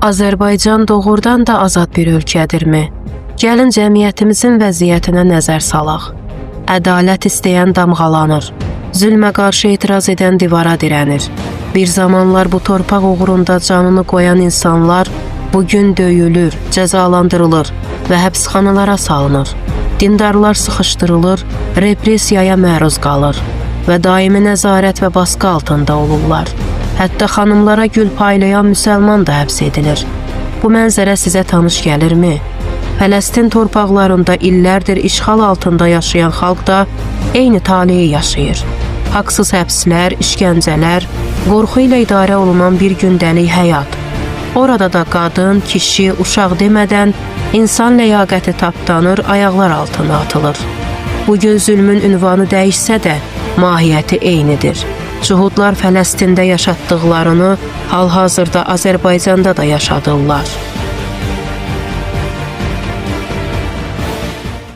Azərbaycan doğrudan da azad bir ölkədirmi? Gəlin cəmiyyətimizin vəziyyətinə nəzər salaq. Ədalət istəyən damğalanır. Zülmə qarşı etiraz edən divara dirənir. Bir zamanlar bu torpaq uğrunda canını qoyan insanlar bugün döyülür, cəzalandırılır və həbsxanalara salınır. Dindarlar sıxışdırılır, repressiyaya məruz qalır və daimi nəzarət və baskı altında olurlar. Hətta xanımlara gül paylayan müsəlman da həbs edilir. Bu mənzərə sizə tanış gəlirmi? Fələstin torpaqlarında illərdir işğal altında yaşayan xalq da eyni taleyi yaşayır. Haqsız həbslər, işgəncələr, qorxu ilə idarə olunan bir gündəlik həyat. Orada da qadın, kişi, uşaq demədən insan ləyaqəti tapdanır, ayaqlar altına atılır. Bugün zülmün ünvanı dəyişsə də mahiyyəti eynidir. Cuhudlar Fələstində yaşatdıqlarını hal-hazırda Azərbaycanda da yaşadırlar.